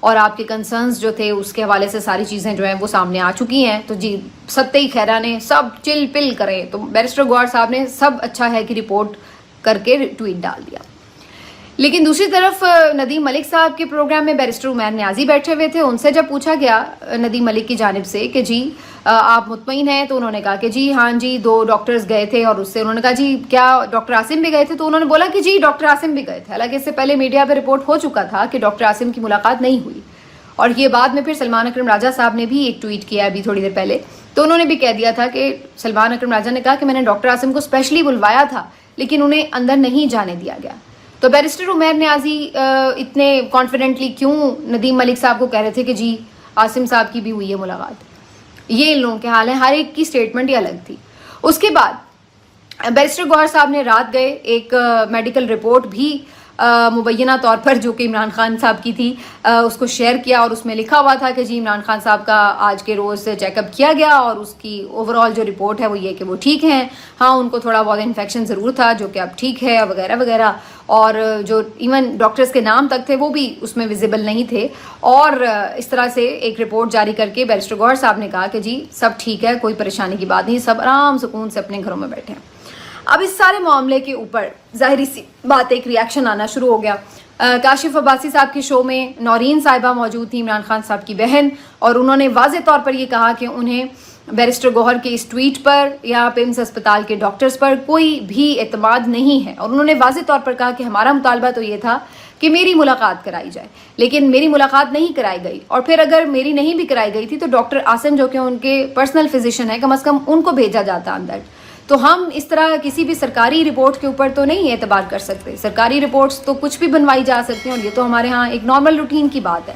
اور آپ کے کنسرنز جو تھے اس کے حوالے سے ساری چیزیں جو ہیں وہ سامنے آ چکی ہیں. تو جی ستّئی خیرہ نے سب چل پل کریں تو بیرسٹر گوہر صاحب نے سب اچھا ہے کہ رپورٹ کر کے ٹویٹ ڈال دیا. لیکن دوسری طرف ندیم ملک صاحب کے پروگرام میں بیرسٹر عمیر نیازی بیٹھے ہوئے تھے. ان سے جب پوچھا گیا ندیم ملک کی جانب سے کہ جی آپ مطمئن ہیں, تو انہوں نے کہا کہ جی ہاں جی 2 ڈاکٹرز گئے تھے, اور اس سے انہوں نے کہا جی کیا ڈاکٹر عاصم بھی گئے تھے, تو انہوں نے بولا کہ جی ڈاکٹر عاصم بھی گئے تھے. حالانکہ اس سے پہلے میڈیا پہ رپورٹ ہو چکا تھا کہ ڈاکٹر عاصم کی ملاقات نہیں ہوئی, اور یہ بعد میں پھر سلمان اکرم راجہ صاحب نے بھی ایک ٹویٹ کیا ابھی تھوڑی دیر پہلے, تو انہوں نے بھی کہہ دیا تھا کہ سلمان اکرم راجہ نے کہا کہ میں نے ڈاکٹر عاصم کو اسپیشلی بلوایا تھا لیکن انہیں اندر نہیں جانے دیا گیا. تو بیرسٹر عمیر نیازی اتنے کانفیڈنٹلی کیوں ندیم ملک صاحب کو کہہ رہے تھے کہ جی عاصم صاحب کی بھی ہوئی ہے ملاقات؟ یہ ان لوگوں کے حال ہیں, ہر ایک کی اسٹیٹمنٹ ہی الگ تھی. اس کے بعد بیرسٹر گوہر صاحب نے رات گئے ایک میڈیکل رپورٹ بھی مبینہ طور پر جو کہ عمران خان صاحب کی تھی اس کو شیئر کیا, اور اس میں لکھا ہوا تھا کہ جی عمران خان صاحب کا آج کے روز چیک اپ کیا گیا, اور اس کی اوور آل جو رپورٹ ہے وہ یہ کہ وہ ٹھیک ہیں. ہاں ان کو تھوڑا بہت انفیکشن ضرور تھا جو کہ اب ٹھیک ہے وغیرہ وغیرہ, اور جو ایون ڈاکٹرز کے نام تک تھے وہ بھی اس میں ویزیبل نہیں تھے. اور اس طرح سے ایک رپورٹ جاری کر کے بیرسٹر گوہر صاحب نے کہا کہ جی سب ٹھیک ہے, کوئی پریشانی کی بات نہیں, سب آرام سکون سے اپنے گھروں میں بیٹھے ہیں. اب اس سارے معاملے کے اوپر ظاہری سی بات ایک ریاکشن آنا شروع ہو گیا. کاشف عباسی صاحب کے شو میں نورین صاحبہ موجود تھی, عمران خان صاحب کی بہن, اور انہوں نے واضح طور پر یہ کہا کہ انہیں بیرسٹر گوہر کے اس ٹویٹ پر یا پیمز اسپتال کے ڈاکٹرز پر کوئی بھی اعتماد نہیں ہے. اور انہوں نے واضح طور پر کہا کہ ہمارا مطالبہ تو یہ تھا کہ میری ملاقات کرائی جائے, لیکن میری ملاقات نہیں کرائی گئی, اور پھر اگر میری نہیں بھی کرائی گئی تھی تو ڈاکٹر عاصم جو کہ ان کے پرسنل فزیشین ہے, کم از کم ان کو بھیجا جاتا اندر. تو ہم اس طرح کسی بھی سرکاری رپورٹ کے اوپر تو نہیں اعتبار کر سکتے. سرکاری رپورٹس تو کچھ بھی بنوائی جا سکتی ہیں, اور یہ تو ہمارے ہاں ایک نارمل روٹین کی بات ہے.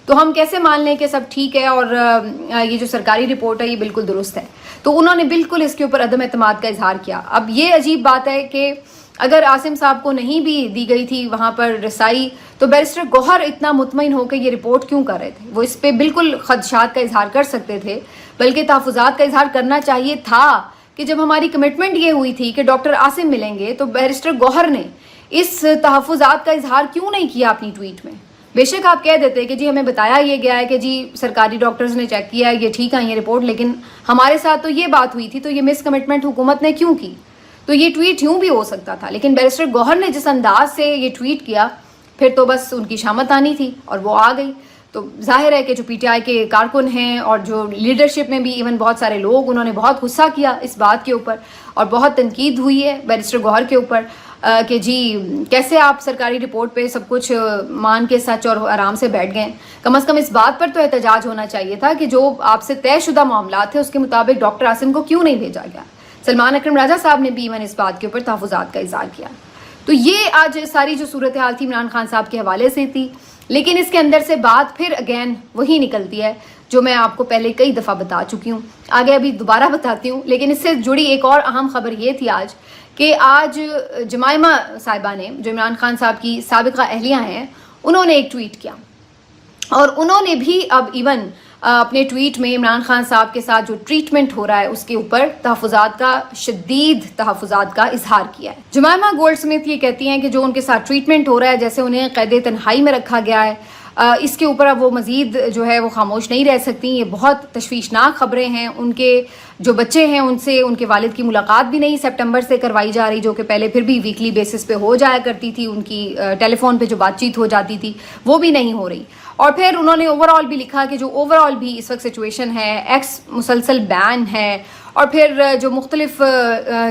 تو ہم کیسے مان لیں کہ سب ٹھیک ہے اور یہ جو سرکاری رپورٹ ہے یہ بالکل درست ہے؟ تو انہوں نے بالکل اس کے اوپر عدم اعتماد کا اظہار کیا. اب یہ عجیب بات ہے کہ اگر عاصم صاحب کو نہیں بھی دی گئی تھی وہاں پر رسائی, تو بیرسٹر گوہر اتنا مطمئن ہو کے یہ رپورٹ کیوں کر رہے تھے؟ وہ اس پہ بالکل خدشات کا اظہار کر سکتے تھے, بلکہ تحفظات کا اظہار کرنا چاہیے تھا کہ جب ہماری کمٹمنٹ یہ ہوئی تھی کہ ڈاکٹر عاصم ملیں گے, تو بیرسٹر گوہر نے اس تحفظات کا اظہار کیوں نہیں کیا اپنی ٹویٹ میں؟ بے شک آپ کہہ دیتے کہ جی ہمیں بتایا یہ گیا ہے کہ جی سرکاری ڈاکٹرز نے چیک کیا ہے, یہ ٹھیک ہے یہ رپورٹ, لیکن ہمارے ساتھ تو یہ بات ہوئی تھی, تو یہ مس کمٹمنٹ حکومت نے کیوں کی؟ تو یہ ٹویٹ یوں بھی ہو سکتا تھا. لیکن بیرسٹر گوہر نے جس انداز سے یہ ٹویٹ کیا, پھر تو بس ان کی شامت آنی تھی اور وہ آ گئی. تو ظاہر ہے کہ جو پی ٹی آئی کے کارکن ہیں اور جو لیڈرشپ میں بھی ایون بہت سارے لوگ, انہوں نے بہت غصہ کیا اس بات کے اوپر, اور بہت تنقید ہوئی ہے بیرسٹر گوہر کے اوپر کہ جی کیسے آپ سرکاری رپورٹ پہ سب کچھ مان کے سچ اور آرام سے بیٹھ گئے. کم از کم اس بات پر تو احتجاج ہونا چاہیے تھا کہ جو آپ سے طے شدہ معاملات تھے اس کے مطابق ڈاکٹر عاصم کو کیوں نہیں بھیجا گیا. سلمان اکرم راجہ صاحب نے بھی ایون اس بات کے اوپر تحفظات کا اظہار کیا. تو یہ آج ساری جو صورتحال تھی عمران خان صاحب کے حوالے سے تھی, لیکن اس کے اندر سے بات پھر اگین وہی نکلتی ہے جو میں آپ کو پہلے کئی دفعہ بتا چکی ہوں, آگے ابھی دوبارہ بتاتی ہوں. لیکن اس سے جڑی ایک اور اہم خبر یہ تھی آج کہ آج جمائمہ صاحبہ نے, جو عمران خان صاحب کی سابقہ اہلیہ ہیں, انہوں نے ایک ٹویٹ کیا, اور انہوں نے بھی اب ایون اپنے ٹویٹ میں عمران خان صاحب کے ساتھ جو ٹریٹمنٹ ہو رہا ہے اس کے اوپر تحفظات کا, شدید تحفظات کا اظہار کیا ہے. جمائمہ گولڈ سمتھ یہ کہتی ہیں کہ جو ان کے ساتھ ٹریٹمنٹ ہو رہا ہے, جیسے انہیں قید تنہائی میں رکھا گیا ہے, اس کے اوپر اب وہ مزید جو ہے وہ خاموش نہیں رہ سکتی. یہ بہت تشویشناک خبریں ہیں. ان کے جو بچے ہیں ان سے ان کے والد کی ملاقات بھی نہیں سپٹمبر سے کروائی جا رہی, جو کہ پہلے پھر بھی ویکلی بیسس پہ ہو جایا کرتی تھی. ان کی ٹیلی فون پہ جو بات چیت ہو جاتی تھی وہ بھی نہیں ہو رہی. اور پھر انہوں نے اوور آل بھی لکھا کہ جو اوور آل بھی اس وقت سچویشن ہے, ایکس مسلسل بین ہے, اور پھر جو مختلف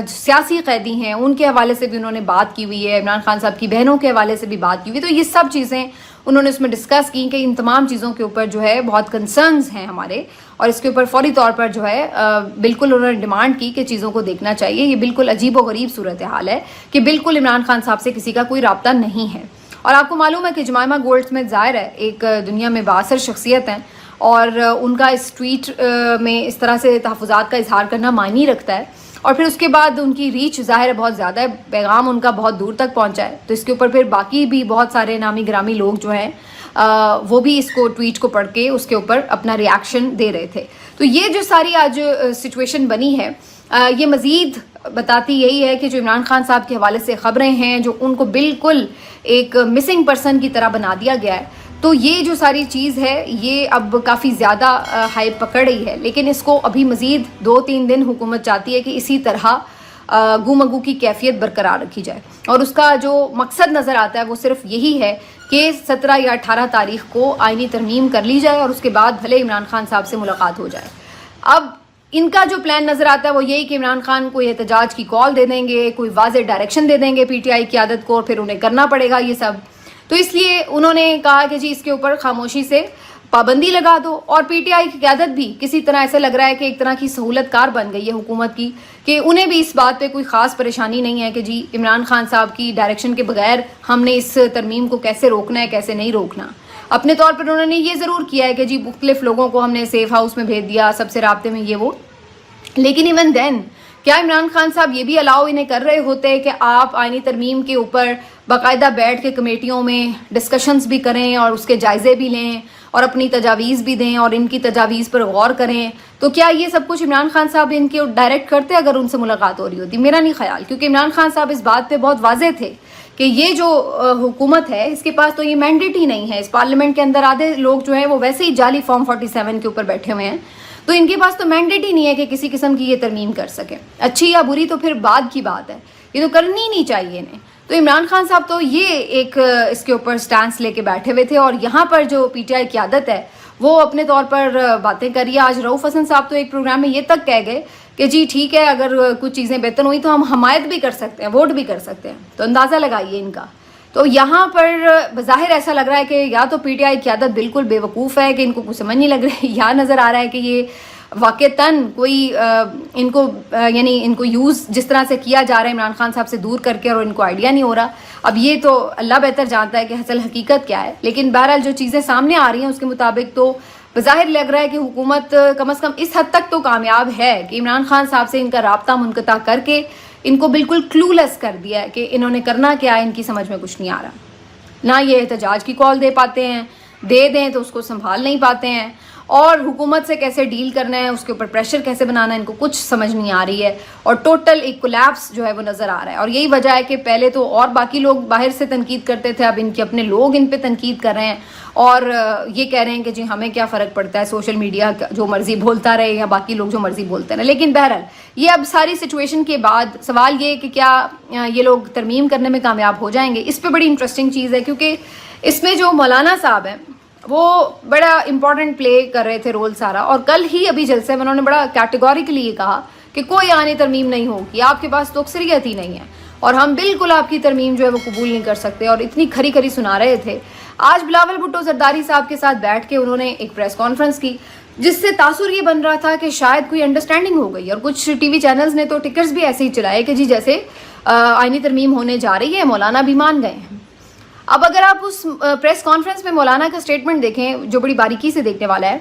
سیاسی قیدی ہیں ان کے حوالے سے بھی انہوں نے بات کی ہوئی ہے, عمران خان صاحب کی بہنوں کے حوالے سے بھی بات کی ہوئی. تو یہ سب چیزیں انہوں نے اس میں ڈسکس کی کہ ان تمام چیزوں کے اوپر جو ہے بہت کنسرنز ہیں ہمارے, اور اس کے اوپر فوری طور پر جو ہے بالکل انہوں نے ڈیمانڈ کی کہ چیزوں کو دیکھنا چاہیے. یہ بالکل عجیب و غریب صورتحال ہے کہ بالکل عمران خان صاحب سے کسی کا کوئی رابطہ نہیں ہے. اور آپ کو معلوم ہے کہ جمائمہ گولڈ سمتھ ظاہر ہے ایک دنیا میں بااثر شخصیت ہیں, اور ان کا اس ٹویٹ میں اس طرح سے تحفظات کا اظہار کرنا معنی رکھتا ہے. اور پھر اس کے بعد ان کی ریچ ظاہر ہے بہت زیادہ ہے, پیغام ان کا بہت دور تک پہنچا ہے. تو اس کے اوپر پھر باقی بھی بہت سارے نامی گرامی لوگ جو ہیں وہ بھی اس کو ٹویٹ کو پڑھ کے اس کے اوپر اپنا ریاکشن دے رہے تھے. تو یہ جو ساری آج سچویشن بنی ہے یہ مزید بتاتی یہی ہے کہ جو عمران خان صاحب کے حوالے سے خبریں ہیں جو ان کو بالکل ایک مسنگ پرسن کی طرح بنا دیا گیا ہے, تو یہ جو ساری چیز ہے یہ اب کافی زیادہ ہائپ پکڑ رہی ہے، لیکن اس کو ابھی مزید 2-3 دن حکومت چاہتی ہے کہ اسی طرح گو مگو کی کیفیت برقرار رکھی جائے، اور اس کا جو مقصد نظر آتا ہے وہ صرف یہی ہے کہ 17 یا 18 تاریخ کو آئینی ترمیم کر لی جائے اور اس کے بعد بھلے عمران خان صاحب سے ملاقات ہو جائے۔ اب ان کا جو پلان نظر آتا ہے وہ یہی کہ عمران خان کو احتجاج کی کال دے دیں گے، کوئی واضح ڈائریکشن دے دیں گے پی ٹی آئی قیادت کو، اور پھر انہیں کرنا پڑے گا یہ سب۔ تو اس لیے انہوں نے کہا کہ جی اس کے اوپر خاموشی سے پابندی لگا دو، اور پی ٹی آئی کی قیادت بھی کسی طرح ایسا لگ رہا ہے کہ ایک طرح کی سہولت کار بن گئی ہے حکومت کی، کہ انہیں بھی اس بات پہ کوئی خاص پریشانی نہیں ہے کہ جی عمران خان صاحب کی ڈائریکشن کے بغیر ہم نے اس ترمیم کو کیسے روکنا ہے، کیسے نہیں روکنا۔ اپنے طور پر انہوں نے یہ ضرور کیا ہے کہ جی مختلف لوگوں کو ہم نے سیف ہاؤس میں بھیج دیا، سب سے رابطے میں یہ وہ، لیکن ایون دین کیا عمران خان صاحب یہ بھی الاؤ انہیں کر رہے ہوتے کہ آپ آئینی ترمیم کے اوپر باقاعدہ بیٹھ کے کمیٹیوں میں ڈسکشنز بھی کریں اور اس کے جائزے بھی لیں اور اپنی تجاویز بھی دیں اور ان کی تجاویز پر غور کریں؟ تو کیا یہ سب کچھ عمران خان صاحب ان کے ڈائریکٹ کرتے اگر ان سے ملاقات ہو رہی ہوتی؟ میرا نہیں خیال، کیونکہ عمران خان صاحب اس بات پہ بہت واضح تھے کہ یہ جو حکومت ہے اس کے پاس تو یہ مینڈیٹ ہی نہیں ہے۔ اس پارلیمنٹ کے اندر آدھے لوگ جو ہیں وہ ویسے ہی جعلی فارم 47 کے اوپر بیٹھے ہوئے ہیں، تو ان کے پاس تو مینڈیٹ ہی نہیں ہے کہ کسی قسم کی یہ ترمیم کر سکے، اچھی یا بری تو پھر بعد کی بات ہے، یہ تو کرنی ہی نہیں چاہیے انہیں۔ تو عمران خان صاحب تو یہ ایک اس کے اوپر سٹانس لے کے بیٹھے ہوئے تھے، اور یہاں پر جو پی ٹی آئی قیادت ہے وہ اپنے طور پر باتیں کری۔ آج رؤف حسن صاحب تو ایک پروگرام میں یہ تک کہہ گئے کہ جی ٹھیک ہے اگر کچھ چیزیں بہتر ہوئی تو ہم حمایت بھی کر سکتے ہیں، ووٹ بھی کر سکتے ہیں، تو اندازہ لگائیے ان کا۔ تو یہاں پر بظاہر ایسا لگ رہا ہے کہ یا تو پی ٹی آئی قیادت بالکل بے وقوف ہے کہ ان کو کچھ سمجھ نہیں لگ رہی، یا نظر آ رہا ہے کہ یہ واقعتاً کوئی ان کو یعنی ان کو یوز جس طرح سے کیا جا رہا ہے عمران خان صاحب سے دور کر کے، اور ان کو آئیڈیا نہیں ہو رہا۔ اب یہ تو اللہ بہتر جانتا ہے کہ اصل حقیقت کیا ہے، لیکن بہرحال جو چیزیں سامنے آ رہی ہیں اس کے مطابق تو بظاہر لگ رہا ہے کہ حکومت کم از کم اس حد تک تو کامیاب ہے کہ عمران خان صاحب سے ان کا رابطہ منقطع کر کے ان کو بالکل کلولیس کر دیا ہے کہ انہوں نے کرنا کیا ہے، ان کی سمجھ میں کچھ نہیں آ رہا۔ نہ یہ احتجاج کی کال دے پاتے ہیں، دے دیں تو اس کو سنبھال نہیں پاتے ہیں، اور حکومت سے کیسے ڈیل کرنا ہے، اس کے اوپر پریشر کیسے بنانا ہے، ان کو کچھ سمجھ نہیں آ رہی ہے، اور ٹوٹل ایک کولیپس جو ہے وہ نظر آ رہا ہے۔ اور یہی وجہ ہے کہ پہلے تو اور باقی لوگ باہر سے تنقید کرتے تھے، اب ان کے اپنے لوگ ان پہ تنقید کر رہے ہیں اور یہ کہہ رہے ہیں کہ جی ہمیں کیا فرق پڑتا ہے، سوشل میڈیا جو مرضی بولتا رہے یا باقی لوگ جو مرضی بولتے رہے۔ لیکن بہرحال یہ اب ساری سچویشن کے بعد سوال یہ کہ کیا یہ لوگ ترمیم کرنے میں کامیاب ہو جائیں گے، اس پہ بڑی انٹرسٹنگ چیز ہے، کیونکہ اس میں جو مولانا صاحب ہیں وہ بڑا امپورٹنٹ پلے کر رہے تھے رول سارا، اور کل ہی ابھی جلسے میں انہوں نے بڑا کیٹیگوریکلی یہ کہا کہ کوئی آئینی ترمیم نہیں ہوگی، آپ کے پاس تو اکثریت ہی نہیں ہے اور ہم بالکل آپ کی ترمیم جو ہے وہ قبول نہیں کر سکتے، اور اتنی کھری کھری سنا رہے تھے۔ آج بلاول بھٹو زرداری صاحب کے ساتھ بیٹھ کے انہوں نے ایک پریس کانفرنس کی جس سے تاثر یہ بن رہا تھا کہ شاید کوئی انڈرسٹینڈنگ ہو گئی، اور کچھ ٹی وی چینلز نے تو ٹکرز بھی ایسے ہی چلائے کہ جی جیسے آئینی ترمیم ہونے جا رہی ہے، مولانا بھی مان گئے ہیں۔ اب اگر آپ اس پریس کانفرنس میں مولانا کا سٹیٹمنٹ دیکھیں جو بڑی باریکی سے دیکھنے والا ہے،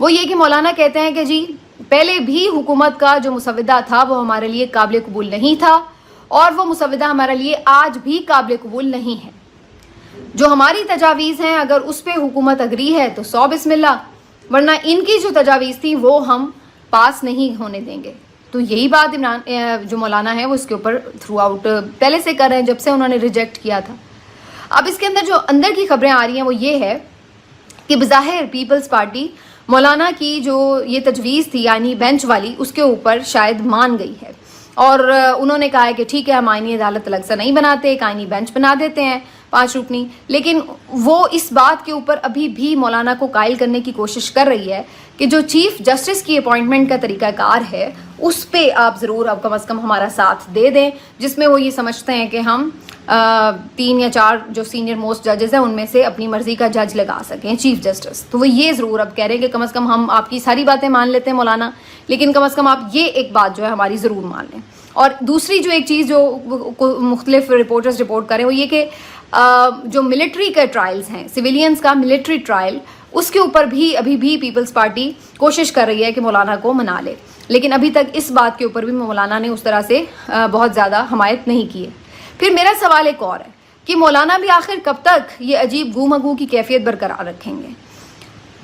وہ یہ کہ مولانا کہتے ہیں کہ جی پہلے بھی حکومت کا جو مسودہ تھا وہ ہمارے لیے قابل قبول نہیں تھا، اور وہ مسودہ ہمارے لیے آج بھی قابل قبول نہیں ہے۔ جو ہماری تجاویز ہیں اگر اس پہ حکومت اگری ہے تو 100 بسم اللہ، ورنہ ان کی جو تجاویز تھی وہ ہم پاس نہیں ہونے دیں گے۔ تو یہی بات عمران جو مولانا ہے وہ اس کے اوپر تھرو آؤٹ پہلے سے کر رہے ہیں جب سے انہوں نے ریجیکٹ کیا تھا۔ اب اس کے اندر جو اندر کی خبریں آ رہی ہیں وہ یہ ہے کہ بظاہر پیپلز پارٹی مولانا کی جو یہ تجویز تھی یعنی بینچ والی، اس کے اوپر شاید مان گئی ہے، اور انہوں نے کہا ہے کہ ٹھیک ہے ہم آئینی عدالت الگ سے نہیں بناتے، ایک آئینی بینچ بنا دیتے ہیں 5 رکنی۔ لیکن وہ اس بات کے اوپر ابھی بھی مولانا کو قائل کرنے کی کوشش کر رہی ہے کہ جو چیف جسٹس کی اپوائنٹمنٹ کا طریقہ کار ہے اس پہ آپ ضرور اب کم از کم ہمارا ساتھ دے دیں، جس میں وہ یہ سمجھتے ہیں کہ ہم 3 یا 4 جو سینئر موسٹ ججز ہیں ان میں سے اپنی مرضی کا جج لگا سکیں چیف جسٹس۔ تو وہ یہ ضرور اب کہہ رہے ہیں کہ کم از کم ہم آپ کی ساری باتیں مان لیتے ہیں مولانا، لیکن کم از کم آپ یہ ایک بات جو ہے ہماری ضرور مان لیں۔ اور دوسری جو ایک چیز جو مختلف رپورٹرز رپورٹ کریں وہ یہ کہ جو ملٹری کے ٹرائلز ہیں، سویلینز کا ملٹری ٹرائل، اس کے اوپر بھی ابھی بھی پیپلز پارٹی کوشش کر رہی ہے کہ مولانا کو منا لے، لیکن ابھی تک اس بات کے اوپر بھی مولانا نے اس طرح سے بہت زیادہ حمایت نہیں کی ہے۔ پھر میرا سوال ایک اور ہے کہ مولانا بھی آخر کب تک یہ عجیب گو مگو کی کیفیت برقرار رکھیں گے؟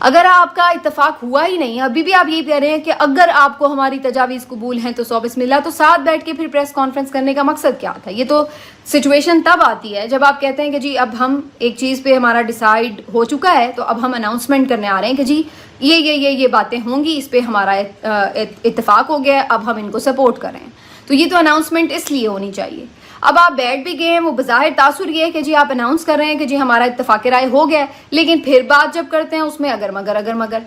اگر آپ کا اتفاق ہوا ہی نہیں، ابھی بھی آپ یہی کہہ رہے ہیں کہ اگر آپ کو ہماری تجاویز قبول ہیں تو 100 بسم اللہ، تو ساتھ بیٹھ کے پھر پریس کانفرنس کرنے کا مقصد کیا تھا؟ یہ تو سچویشن تب آتی ہے جب آپ کہتے ہیں کہ جی اب ہم ایک چیز پہ ہمارا ڈیسائیڈ ہو چکا ہے، تو اب ہم اناؤنسمنٹ کرنے آ رہے ہیں کہ جی یہ باتیں ہوں گی، اس پہ ہمارا اتفاق ہو گیا ہے، اب ہم ان کو سپورٹ کر رہے ہیں۔ تو یہ تو اناؤنسمنٹ اس لیے ہونی چاہیے۔ اب آپ بیٹھ بھی گئے ہیں، وہ بظاہر تاثر یہ ہے کہ جی آپ اناؤنس کر رہے ہیں کہ جی ہمارا اتفاق رائے ہو گیا ہے، لیکن پھر بات جب کرتے ہیں اس میں اگر مگر۔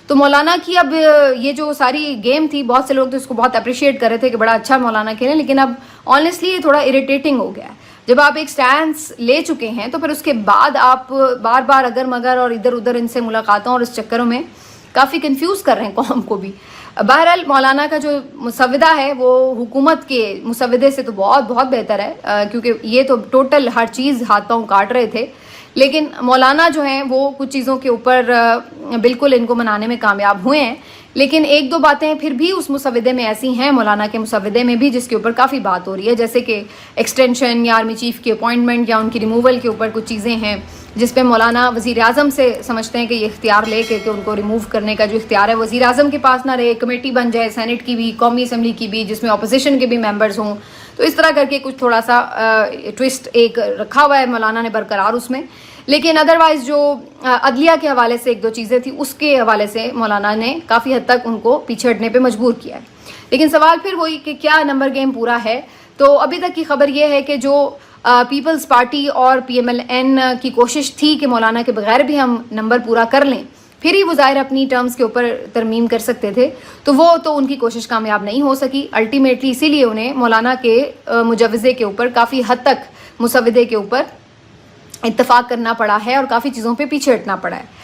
تو مولانا کی اب یہ جو ساری گیم تھی، بہت سے لوگ تو اس کو بہت اپریشیٹ کر رہے تھے کہ بڑا اچھا مولانا کھیلیں، لیکن اب آنیسٹلی یہ تھوڑا اریٹیٹنگ ہو گیا ہے۔ جب آپ ایک سٹینس لے چکے ہیں تو پھر اس کے بعد آپ بار بار اگر مگر اور ادھر ادھر ان سے ملاقاتوں اور اس چکروں میں کافی کنفیوز کر رہے ہیں قوم کو بھی۔ بہرحال مولانا کا جو مسودہ ہے وہ حکومت کے مسودے سے تو بہت بہتر ہے، کیونکہ یہ تو ٹوٹل ہر چیز ہاتھ پاؤں کاٹ رہے تھے، لیکن مولانا جو ہیں وہ کچھ چیزوں کے اوپر بالکل ان کو منانے میں کامیاب ہوئے ہیں۔ لیکن ایک دو باتیں پھر بھی اس مسودے میں ایسی ہیں، مولانا کے مسودے میں بھی، جس کے اوپر کافی بات ہو رہی ہے، جیسے کہ ایکسٹینشن یا آرمی چیف کی اپوائنٹمنٹ یا ان کی ریموول کے اوپر کچھ چیزیں ہیں، جس پہ مولانا وزیر اعظم سے سمجھتے ہیں کہ یہ اختیار لے کے کہ ان کو ریموو کرنے کا جو اختیار ہے وزیر اعظم کے پاس نہ رہے، کمیٹی بن جائے سینٹ کی بھی، قومی اسمبلی کی بھی، جس میں اپوزیشن کے بھی ممبرز ہوں۔ تو اس طرح کر کے کچھ تھوڑا سا ٹوسٹ ایک رکھا ہوا ہے مولانا نے برقرار اس میں، لیکن ادروائز جو عدلیہ کے حوالے سے ایک دو چیزیں تھیں اس کے حوالے سے مولانا نے کافی حد تک ان کو پیچھے ہٹنے پہ مجبور کیا ہے۔ لیکن سوال پھر وہی کہ کیا نمبر گیم پورا ہے؟ تو ابھی تک کی خبر یہ ہے کہ جو پیپلز پارٹی اور PMLN کی کوشش تھی کہ مولانا کے بغیر بھی ہم نمبر پورا کر لیں، پھر ہی وہ ظاہر اپنی ٹرمز کے اوپر ترمیم کر سکتے تھے، تو وہ تو ان کی کوشش کامیاب نہیں ہو سکی الٹیمیٹلی، اسی لیے انہیں مولانا کے مجوزے کے اوپر کافی حد تک مسودے کے اوپر اتفاق کرنا پڑا ہے اور کافی چیزوں پہ پیچھے ہٹنا پڑا ہے۔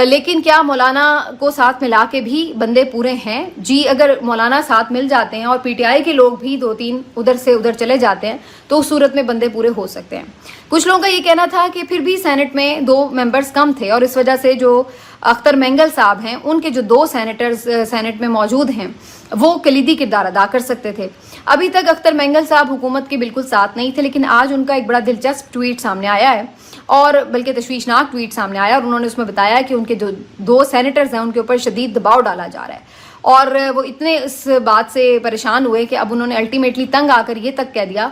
لیکن کیا مولانا کو ساتھ ملا کے بھی بندے پورے ہیں؟ جی اگر مولانا ساتھ مل جاتے ہیں اور PTI کے لوگ بھی 2-3 ادھر سے ادھر چلے جاتے ہیں تو اس صورت میں بندے پورے ہو سکتے ہیں۔ کچھ لوگوں کا یہ کہنا تھا کہ پھر بھی سینٹ میں 2 ممبرز کم تھے اور اس وجہ سے جو اختر مینگل صاحب ہیں ان کے جو 2 سینیٹرز سینٹ میں موجود ہیں وہ کلیدی کردار ادا کر سکتے تھے۔ ابھی تک اختر مینگل صاحب حکومت کے بالکل ساتھ نہیں تھے، لیکن آج ان کا ایک بڑا دلچسپ ٹویٹ سامنے آیا ہے، اور بلکہ تشویشناک ٹویٹ سامنے آیا، اور انہوں نے اس میں بتایا کہ ان کے جو 2 سینیٹرز ہیں ان کے اوپر شدید دباؤ ڈالا جا رہا ہے، اور وہ اتنے اس بات سے پریشان ہوئے کہ اب انہوں نے الٹیمیٹلی تنگ آ کر یہ تک کہہ دیا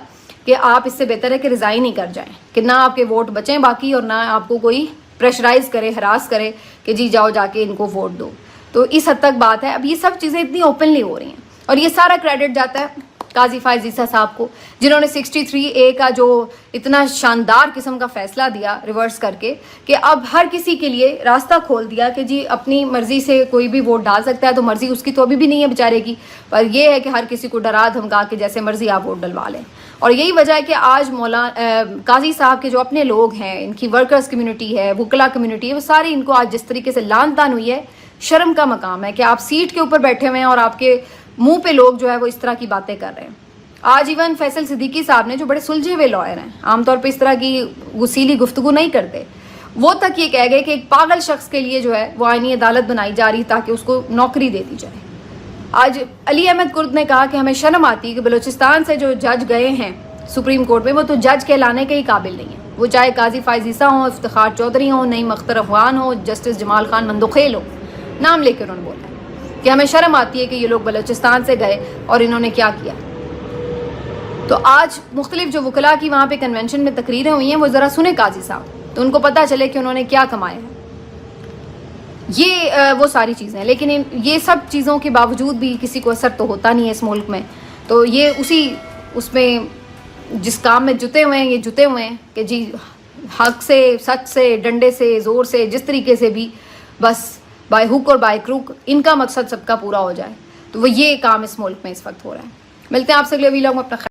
کہ آپ اس سے بہتر ہے کہ ریزائن ہی کر جائیں، کہ نہ آپ کے ووٹ بچیں باقی اور نہ آپ کو کوئی پریشرائز کرے، ہراس کرے کہ جی جاؤ جا کے ان کو ووٹ دو۔ تو اس حد تک بات ہے۔ اب یہ سب چیزیں اتنی اوپنلی ہو رہی ہیں اور یہ سارا کریڈٹ جاتا ہے قاضی فائز عیسیٰ صاحب کو، جنہوں نے 63A کا جو اتنا شاندار قسم کا فیصلہ دیا ریورس کر کے کہ اب ہر کسی کے لیے راستہ کھول دیا کہ جی اپنی مرضی سے کوئی بھی ووٹ ڈال سکتا ہے، تو مرضی اس کی تو ابھی بھی نہیں ہے بیچارے کی، پر یہ ہے کہ ہر کسی کو ڈرا دھمکا کے جیسے مرضی آپ ووٹ ڈلوا لیں۔ اور یہی وجہ ہے کہ آج قاضی صاحب کے جو اپنے لوگ ہیں، ان کی ورکرز کمیونٹی ہے، وکلا کمیونٹی ہے، وہ ساری ان کو آج جس طریقے سے لان تان ہوئی ہے، شرم کا مقام ہے کہ آپ سیٹ کے اوپر بیٹھے ہوئے ہیں اور آپ کے منہ پہ لوگ جو ہے وہ اس طرح کی باتیں کر رہے ہیں۔ آج ایون فیصل صدیقی صاحب نے، جو بڑے سلجھے ہوئے لائر ہیں، عام طور پہ اس طرح کی غسیلی گفتگو نہیں کرتے، وہ تک یہ کہہ گئے کہ ایک پاگل شخص کے لیے جو ہے وہ آئینی عدالت بنائی جا رہی تاکہ اس کو نوکری دے دی جائے۔ آج علی احمد کرد نے کہا کہ ہمیں شرم آتی ہے کہ بلوچستان سے جو جج گئے ہیں سپریم کورٹ میں، وہ تو جج کہلانے کے ہی قابل نہیں ہیں، وہ چاہے قاضی فائز عیسیٰ ہوں، افتخار چودھری ہوں، نعیم اختر افغان ہوں، جسٹس جمال خان مندوخیل ہوں، نام لے کے انہوں نے بولا کہ ہمیں شرم آتی ہے کہ یہ لوگ بلوچستان سے گئے اور انہوں نے کیا کیا۔ تو آج مختلف جو وکلاء کی وہاں پہ کنونشن میں تقریریں ہوئی ہیں، وہ ذرا سنیں قاضی صاحب تو ان کو پتہ چلے کہ انہوں نے کیا کمایا ہے۔ یہ وہ ساری چیزیں ہیں، لیکن یہ سب چیزوں کے باوجود بھی کسی کو اثر تو ہوتا نہیں ہے اس ملک میں۔ تو یہ اس میں جس کام میں جتے ہوئے ہیں، یہ جتے ہوئے ہیں کہ جی حق سے، سچ سے، ڈنڈے سے، زور سے، جس طریقے سے بھی، بس بائی ہک اور بائی کروک ان کا مقصد سب کا پورا ہو جائے۔ تو وہ یہ کام اس ملک میں اس وقت ہو رہا ہے۔ ملتے ہیں آپ سے اگلے ویلاگ میں، اپنا